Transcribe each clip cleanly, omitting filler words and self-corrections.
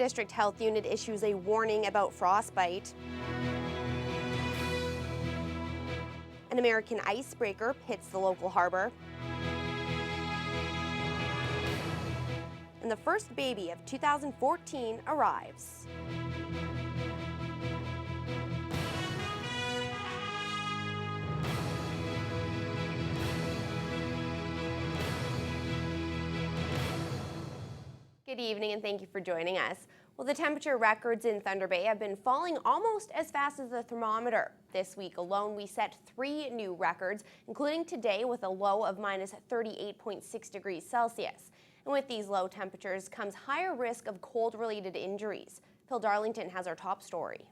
District Health Unit issues a warning about frostbite. An American icebreaker hits the local harbor. And the first baby of 2014 arrives. Good evening and thank you for joining us. Well, the temperature records in Thunder Bay have been falling almost as fast as the thermometer. This week alone, we set 3 new records, including today with a low of minus 38.6 degrees Celsius. And with these low temperatures comes higher risk of cold-related injuries. Phil Darlington has our top story.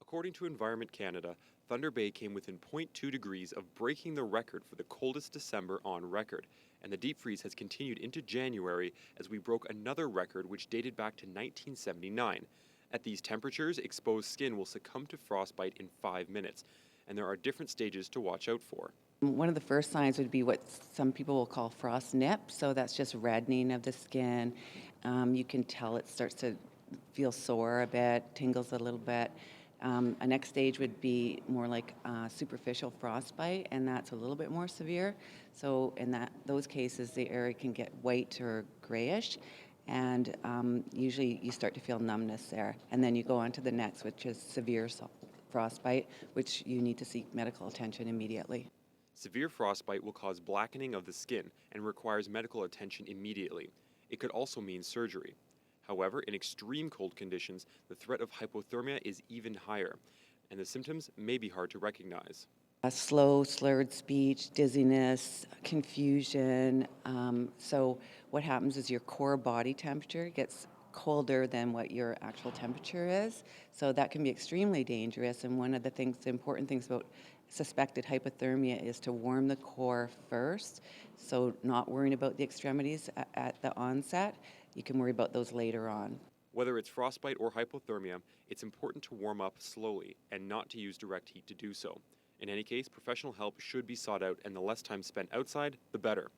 According to Environment Canada, Thunder Bay came within 0.2 degrees of breaking the record for the coldest December on record. And the deep freeze has continued into January as we broke another record which dated back to 1979. At these temperatures, exposed skin will succumb to frostbite in 5 minutes, and there are different stages to watch out for. One of the first signs would be what some people will call frost nip, so that's just reddening of the skin. You can tell it starts to feel sore a bit, tingles a little bit. A next stage would be more like superficial frostbite, and that's a little bit more severe. So in those cases, the area can get white or grayish, and usually you start to feel numbness there. And then you go on to the next, which is severe frostbite, which you need to seek medical attention immediately. Severe frostbite will cause blackening of the skin and requires medical attention immediately. It could also mean surgery. However, in extreme cold conditions, the threat of hypothermia is even higher, and the symptoms may be hard to recognize. Slow, slurred speech, dizziness, confusion. So what happens is your core body temperature gets colder than what your actual temperature is. So that can be extremely dangerous. And one of the important things about suspected hypothermia is to warm the core first. So not worrying about the extremities at the onset. You can worry about those later on. Whether it's frostbite or hypothermia, it's important to warm up slowly and not to use direct heat to do so. In any case, professional help should be sought out, and the less time spent outside, the better.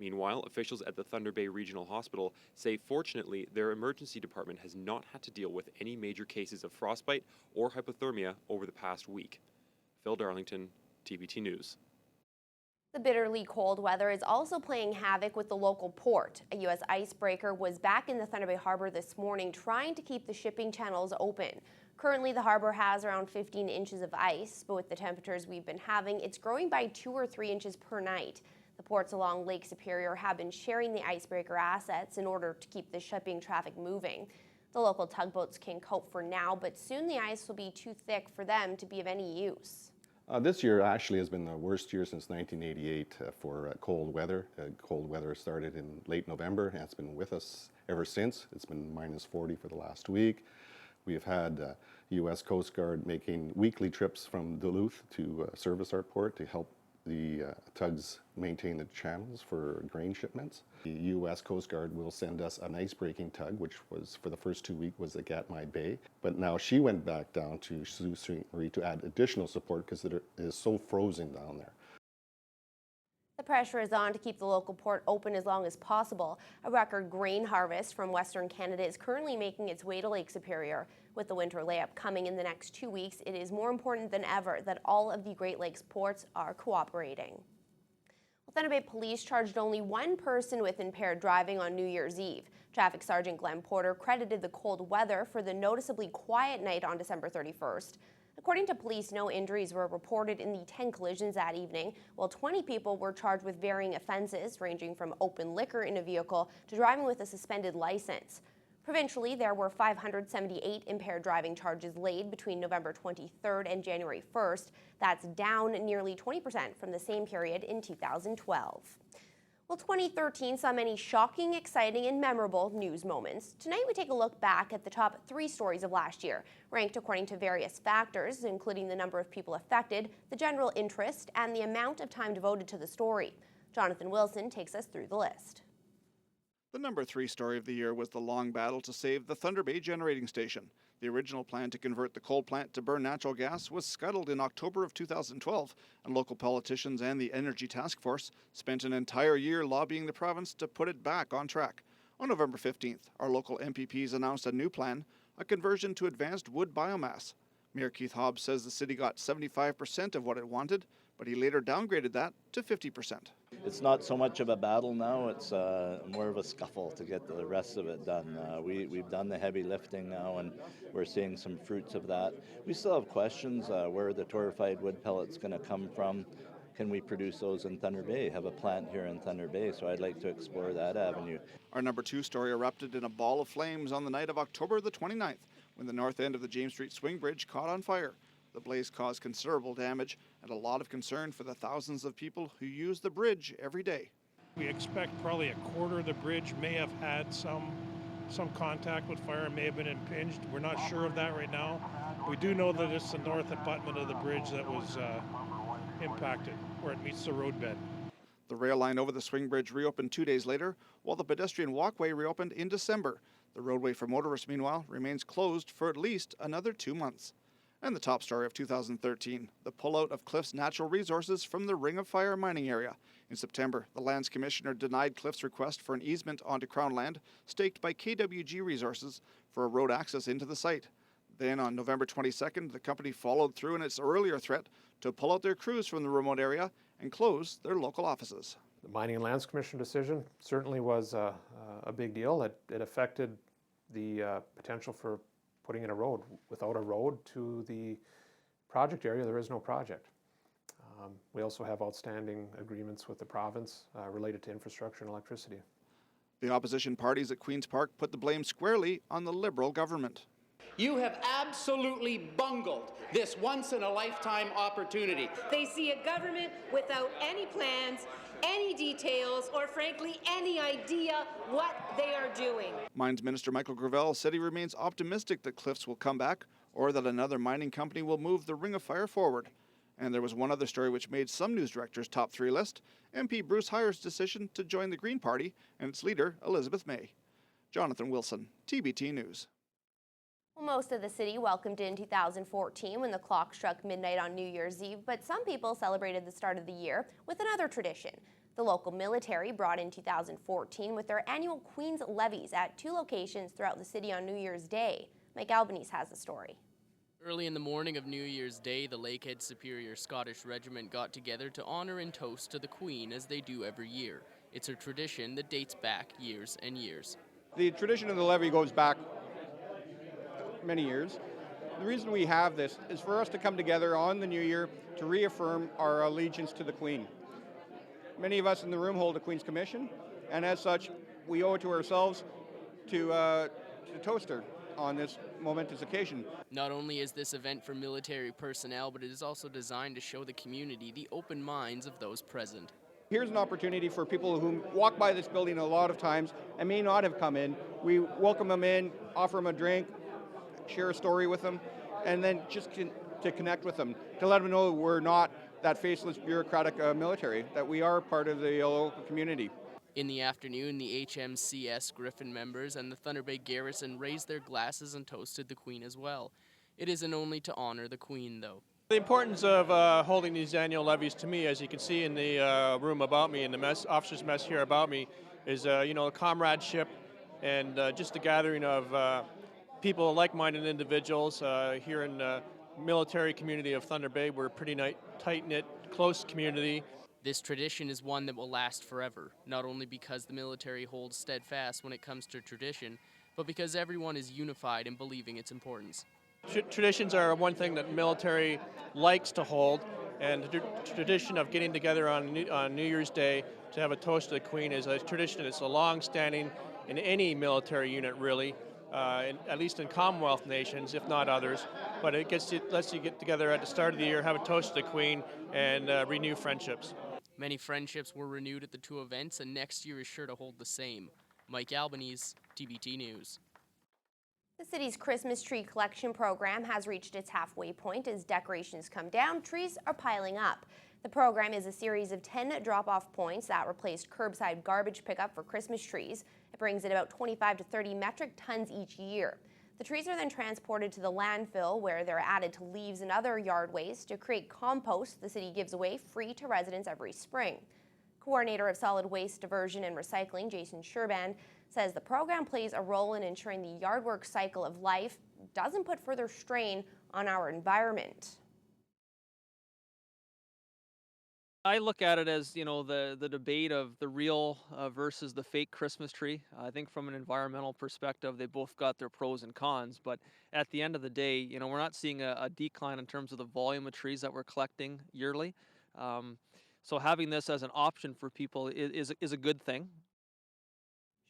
Meanwhile, officials at the Thunder Bay Regional Hospital say fortunately their emergency department has not had to deal with any major cases of frostbite or hypothermia over the past week. Phil Darlington, TBT News. The bitterly cold weather is also playing havoc with the local port. A U.S. icebreaker was back in the Thunder Bay Harbor this morning trying to keep the shipping channels open. Currently, the harbor has around 15 inches of ice, but with the temperatures we've been having, it's growing by 2 or 3 inches per night. The ports along Lake Superior have been sharing the icebreaker assets in order to keep the shipping traffic moving. The local tugboats can cope for now, but soon the ice will be too thick for them to be of any use. This year actually has been the worst year since 1988 for cold weather. Cold weather started in late November and it's been with us ever since. It's been minus 40 for the last week. We've had U.S. Coast Guard making weekly trips from Duluth to service our port to help the tugs maintain the channels for grain shipments. The U.S. Coast Guard will send us an ice-breaking tug, which was for the first 2 weeks was at Katmai Bay. But now she went back down to Sault Ste. Marie to add additional support because it is so frozen down there. The pressure is on to keep the local port open as long as possible. A record grain harvest from Western Canada is currently making its way to Lake Superior. With the winter layup coming in the next 2 weeks, it is more important than ever that all of the Great Lakes ports are cooperating. Well, Thunder Bay Police charged only 1 person with impaired driving on New Year's Eve. Traffic Sergeant Glenn Porter credited the cold weather for the noticeably quiet night on December 31st. According to police, no injuries were reported in the 10 collisions that evening, while 20 people were charged with varying offenses, ranging from open liquor in a vehicle to driving with a suspended license. Provincially, there were 578 impaired driving charges laid between November 23rd and January 1st. That's down nearly 20% from the same period in 2012. Well, 2013 saw many shocking, exciting, and memorable news moments. Tonight, we take a look back at the top 3 stories of last year, ranked according to various factors, including the number of people affected, the general interest, and the amount of time devoted to the story. Jonathan Wilson takes us through the list. The number 3 story of the year was the long battle to save the Thunder Bay generating station. The original plan to convert the coal plant to burn natural gas was scuttled in October of 2012, and local politicians and the Energy Task Force spent an entire year lobbying the province to put it back on track. On November 15th, our local MPPs announced a new plan, a conversion to advanced wood biomass. Mayor Keith Hobbs says the city got 75% of what it wanted, but he later downgraded that to 50%. It's not so much of a battle now, it's more of a scuffle to get the rest of it done. We've done the heavy lifting now and we're seeing some fruits of that. We still have questions, where the torrefied wood pellet's going to come from. Can we produce those in Thunder Bay? Have a plant here in Thunder Bay, so I'd like to explore that avenue. Our number 2 story erupted in a ball of flames on the night of October the 29th when the north end of the James Street Swing Bridge caught on fire. The blaze caused considerable damage and a lot of concern for the thousands of people who use the bridge every day. We expect probably a quarter of the bridge may have had some contact with fire, may have been impinged. We're not sure of that right now. We do know that it's the north abutment of the bridge that was impacted, where it meets the roadbed. The rail line over the swing bridge reopened 2 days later, while the pedestrian walkway reopened in December. The roadway for motorists, meanwhile, remains closed for at least another 2 months. And the top story of 2013, the pullout of Cliff's natural resources from the Ring of Fire mining area. In September, the Lands Commissioner denied Cliff's request for an easement onto Crown land staked by KWG Resources for a road access into the site. Then on November 22nd, the company followed through in its earlier threat to pull out their crews from the remote area and close their local offices. The Mining and Lands Commission decision certainly was a big deal. It affected the potential for putting in a road. Without a road to the project area, there is no project. We also have outstanding agreements with the province related to infrastructure and electricity. The opposition parties at Queen's Park put the blame squarely on the Liberal government. You have absolutely bungled this once-in-a-lifetime opportunity. They see a government without any plans, any details, or frankly, any idea what they are doing. Mines Minister Michael Gravel said he remains optimistic that Cliffs will come back or that another mining company will move the Ring of Fire forward. And there was one other story which made some news directors' top 3 list, MP Bruce Heyer's decision to join the Green Party and its leader, Elizabeth May. Jonathan Wilson, TBT News. Well, most of the city welcomed in 2014 when the clock struck midnight on New Year's Eve, but some people celebrated the start of the year with another tradition. The local military brought in 2014 with their annual Queen's Levies at 2 locations throughout the city on New Year's Day. Mike Albanese has the story. Early in the morning of New Year's Day, the Lakehead Superior Scottish Regiment got together to honor and toast to the Queen as they do every year. It's a tradition that dates back years and years. The tradition of the levy goes back many years. The reason we have this is for us to come together on the new year to reaffirm our allegiance to the Queen. Many of us in the room hold a Queen's Commission, and as such, we owe it to ourselves to toast her on this momentous occasion. Not only is this event for military personnel, but it is also designed to show the community the open minds of those present. Here's an opportunity for people who walk by this building a lot of times and may not have come in. We welcome them in, offer them a drink, share a story with them, and then just to connect with them, to let them know we're not that faceless bureaucratic military, that we are part of the local community. In the afternoon, the HMCS Griffin members and the Thunder Bay Garrison raised their glasses and toasted the Queen as well. It isn't only to honor the Queen, though. The importance of holding these annual levies to me, as you can see in the room about me, in the officers' mess here about me, is comradeship and just a gathering of people, like-minded individuals here in the military community of Thunder Bay. We're a pretty tight-knit, close community. This tradition is one that will last forever, not only because the military holds steadfast when it comes to tradition, but because everyone is unified in believing its importance. Traditions are one thing that military likes to hold, and the tradition of getting together on New Year's Day to have a toast to the Queen is a tradition that's a long-standing in any military unit, really, at least in Commonwealth nations, if not others. But it lets you get together at the start of the year, have a toast to the Queen, and renew friendships. Many friendships were renewed at the 2 events, and next year is sure to hold the same. Mike Albanese, TBT News. The city's Christmas tree collection program has reached its halfway point. As decorations come down, trees are piling up. The program is a series of 10 drop-off points that replaced curbside garbage pickup for Christmas trees. It brings in about 25 to 30 metric tons each year. The trees are then transported to the landfill, where they're added to leaves and other yard waste to create compost the city gives away free to residents every spring. Coordinator of Solid Waste Diversion and Recycling, Jason Sherban, says the program plays a role in ensuring the yard work cycle of life doesn't put further strain on our environment. I look at it as, the debate of the real versus the fake Christmas tree. I think from an environmental perspective, they both got their pros and cons. But at the end of the day, we're not seeing a decline in terms of the volume of trees that we're collecting yearly. So having this as an option for people is a good thing.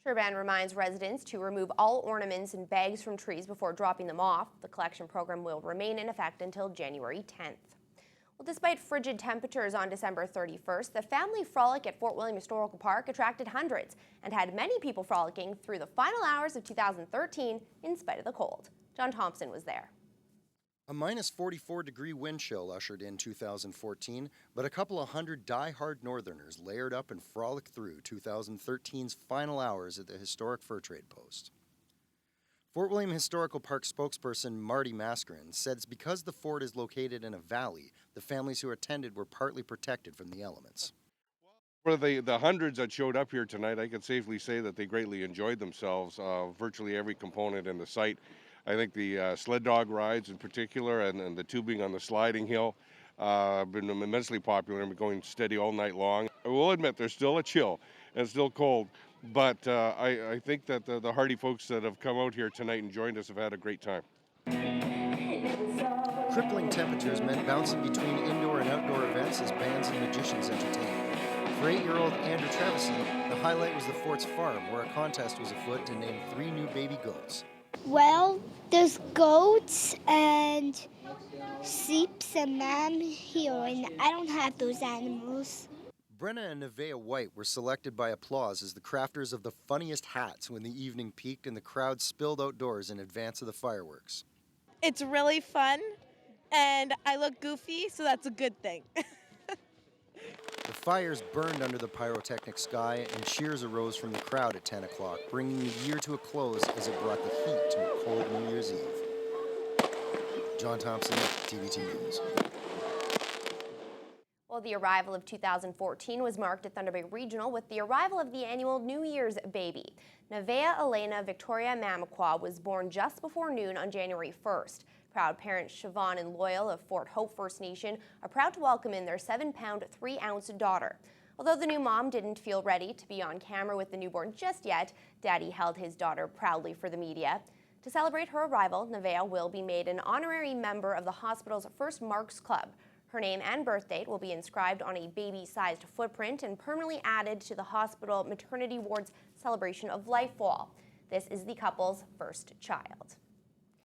Sherban reminds residents to remove all ornaments and bags from trees before dropping them off. The collection program will remain in effect until January 10th. Well, despite frigid temperatures on December 31st, the family frolic at Fort William Historical Park attracted hundreds and had many people frolicking through the final hours of 2013 in spite of the cold. John Thompson was there. A minus 44-degree wind chill ushered in 2014, but a couple of hundred die-hard northerners layered up and frolicked through 2013's final hours at the historic fur trade post. Fort William Historical Park spokesperson Marty Mascarin said it's because the fort is located in a valley, the families who attended were partly protected from the elements. For the hundreds that showed up here tonight, I can safely say that they greatly enjoyed themselves, virtually every component in the site. I think the sled dog rides in particular and the tubing on the sliding hill have been immensely popular and been going steady all night long. I will admit there's still a chill and it's still cold, but I think that the hardy folks that have come out here tonight and joined us have had a great time. Crippling temperatures meant bouncing between indoor and outdoor events as bands and magicians entertained. For 8-year-old Andrew Travesey, the highlight was the fort's farm, where a contest was afoot to name 3 new baby goats. Well, there's goats and sheep and lamb here, and I don't have those animals. Brenna and Nevaeh White were selected by applause as the crafters of the funniest hats when the evening peaked and the crowd spilled outdoors in advance of the fireworks. It's really fun, and I look goofy, so that's a good thing. The fires burned under the pyrotechnic sky, and cheers arose from the crowd at 10 o'clock, bringing the year to a close as it brought the heat to a cold New Year's Eve. John Thompson, TBT News. Well, the arrival of 2014 was marked at Thunder Bay Regional with the arrival of the annual New Year's baby. Nevaeh Elena Victoria Mamakwa was born just before noon on January 1st. Proud parents Siobhan and Loyal of Fort Hope First Nation are proud to welcome in their 7-pound, 3-ounce daughter. Although the new mom didn't feel ready to be on camera with the newborn just yet, Daddy held his daughter proudly for the media. To celebrate her arrival, Nevaeh will be made an honorary member of the hospital's first Marks Club. Her name and birth date will be inscribed on a baby-sized footprint and permanently added to the hospital maternity ward's Celebration of Life wall. This is the couple's first child.